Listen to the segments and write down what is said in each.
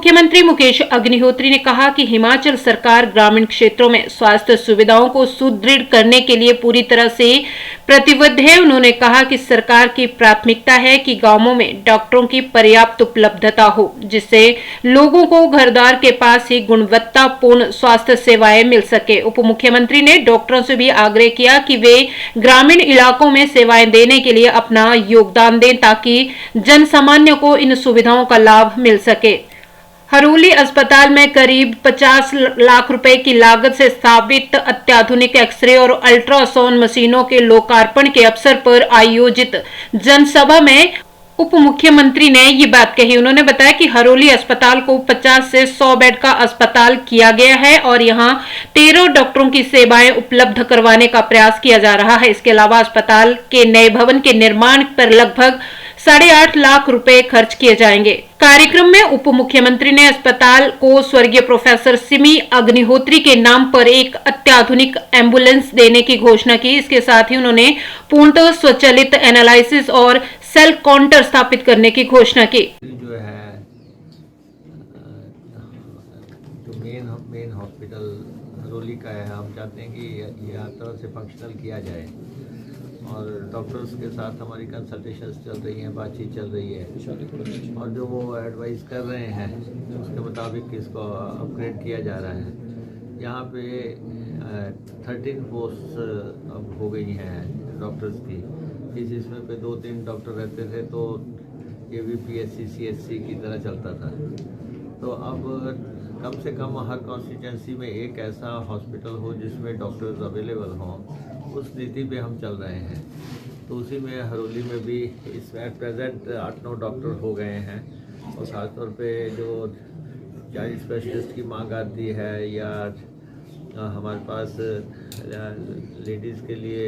मुख्यमंत्री मुकेश अग्निहोत्री ने कहा कि हिमाचल सरकार ग्रामीण क्षेत्रों में स्वास्थ्य सुविधाओं को सुदृढ़ करने के लिए पूरी तरह से प्रतिबद्ध है। उन्होंने कहा कि सरकार की प्राथमिकता है कि गांवों में डॉक्टरों की पर्याप्त उपलब्धता हो, जिससे लोगों को घर द्वार के पास ही गुणवत्तापूर्ण स्वास्थ्य सेवाएं मिल सके। उप मुख्यमंत्री ने डॉक्टरों से भी आग्रह किया कि वे ग्रामीण इलाकों में सेवाएं देने के लिए अपना योगदान दें ताकि जन सामान्य को इन सुविधाओं का लाभ मिल सके। हरोली अस्पताल में करीब 50 लाख रुपए की लागत से स्थापित अत्याधुनिक एक्सरे और अल्ट्रासाउंड मशीनों के लोकार्पण के अवसर पर आयोजित जनसभा में उप मुख्यमंत्री ने ये बात कही। उन्होंने बताया कि हरोली अस्पताल को 50 से 100 बेड का अस्पताल किया गया है और यहां 13 डॉक्टरों की सेवाएं उपलब्ध करवाने का प्रयास किया जा रहा है। इसके अलावा अस्पताल के नए भवन के निर्माण पर लगभग 8.5 लाख रुपए खर्च किए जाएंगे। कार्यक्रम में उप मुख्यमंत्री ने अस्पताल को स्वर्गीय प्रोफेसर सिमी अग्निहोत्री के नाम पर एक अत्याधुनिक एम्बुलेंस देने की घोषणा की। इसके साथ ही उन्होंने पूर्णतः स्वचालित एनालिसिस और सेल काउंटर स्थापित करने की घोषणा की। जो है जो मेन हॉस्पिटल हरोली का है, हम चाहते हैं कि यह हर तरह से फंक्शनल किया जाए और डॉक्टर्स के साथ हमारी कंसल्टेशंस चल रही हैं, बातचीत चल रही है और जो वो एडवाइस कर रहे हैं उसके मुताबिक इसको अपग्रेड किया जा रहा है। यहाँ पे 13 पोस्ट अब हो गई हैं डॉक्टर्स की। इसमें पे 2-3 डॉक्टर रहते थे तो ये भी PSC CSC की तरह चलता था। तो अब कम से कम हर कॉन्स्टिट्यूंसी में एक ऐसा हॉस्पिटल हो जिसमें डॉक्टर्स अवेलेबल हों, उस नीति पे हम चल रहे हैं। तो उसी में हरोली में भी इस एट प्रेजेंट 8-9 डॉक्टर हो गए हैं और खासतौर पे जो चाइल्ड स्पेशलिस्ट की मांग आती है या हमारे पास लेडीज़ के लिए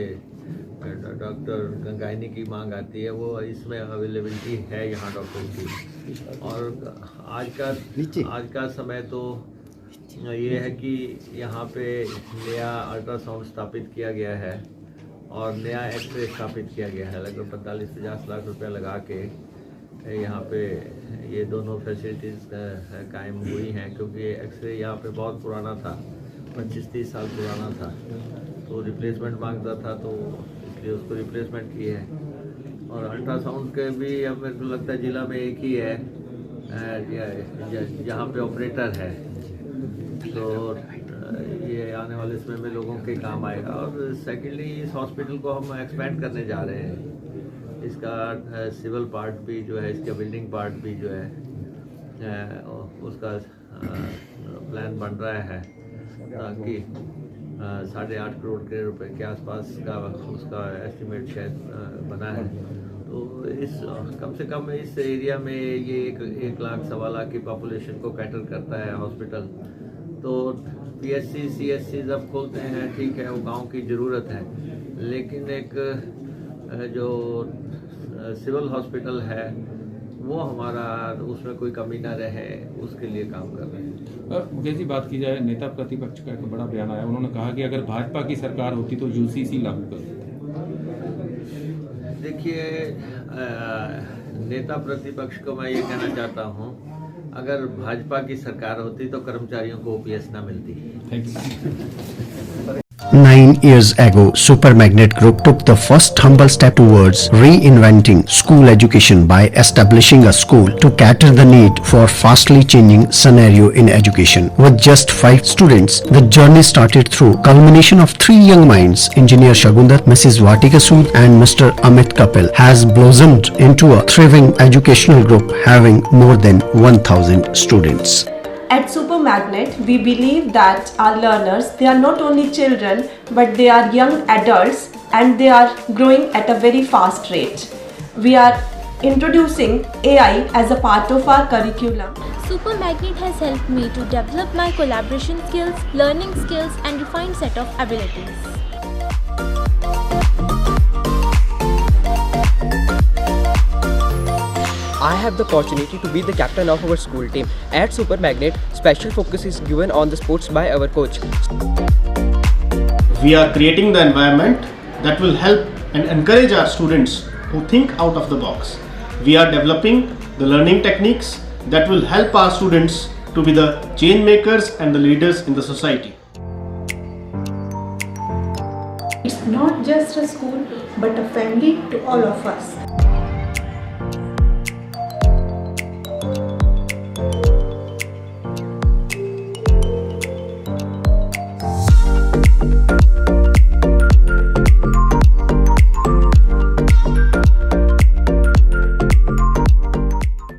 डॉक्टर गंगाइनी की मांग आती है, वो इसमें अवेलेबिलिटी है यहाँ डॉक्टर की। और आज का समय तो ये है कि यहाँ पे नया अल्ट्रासाउंड स्थापित किया गया है और नया एक्सरे स्थापित किया गया है। लगभग 45-50 लाख रुपए लगा के यहाँ पे ये दोनों फैसिलिटीज़ कायम हुई हैं, क्योंकि एक्सरे यहाँ पे बहुत पुराना था, 25-30 साल पुराना था, तो रिप्लेसमेंट मांगता था, तो इसलिए उसको रिप्लेसमेंट की है। और अल्ट्रासाउंड के भी अब मेरे को लगता है ज़िला में एक ही है जहाँ पे ऑपरेटर है, तो ये आने वाले समय में लोगों के काम आएगा। और सेकेंडली इस हॉस्पिटल को हम एक्सपेंड करने जा रहे हैं। इसका सिविल पार्ट भी जो है, इसका बिल्डिंग पार्ट भी जो है उसका प्लान बन रहा है ताकि 8.5 करोड़ के रुपए के आसपास का उसका एस्टिमेट शायद बना है। तो इस कम से कम इस एरिया में ये 1 लाख 1.25 लाख की पॉपुलेशन को कैटर करता है हॉस्पिटल। तो PSC CSC जब खोलते हैं, ठीक है, वो गांव की ज़रूरत है, लेकिन एक जो सिविल हॉस्पिटल है वो हमारा, उसमें कोई कमी ना रहे, उसके लिए काम कर रहे हैं। मुकेश जी, बात की जाए नेता प्रतिपक्ष का एक बड़ा बयान आया, उन्होंने कहा कि अगर भाजपा की सरकार होती तो UCC लागू कर देते। देखिए, नेता प्रतिपक्ष को मैं ये कहना चाहता हूँ, अगर भाजपा की सरकार होती तो कर्मचारियों को OPS ना मिलती। Thank you. 9 years ago, Super Magnet Group took the first humble step towards reinventing school education by establishing a school to cater the need for fastly changing scenario in education. With just 5 students, the journey started through culmination of 3 young minds. Engineer Shagundar, Mrs. Vatika Sood and Mr. Amit Kapil has blossomed into a thriving educational group having more than 1000 students. At Super Magnet, we believe that our learners, they are not only children, but they are young adults and they are growing at a very fast rate. We are introducing AI as a part of our curriculum. Super Magnet has helped me to develop my collaboration skills, learning skills and refined set of abilities. I have the opportunity to be the captain of our school team. At Super Magnet, special focus is given on the sports by our coach. We are creating the environment that will help and encourage our students who think out of the box. We are developing the learning techniques, that will help our students to be the change makers and the leaders in the society. It's not just a school but a family to all of us.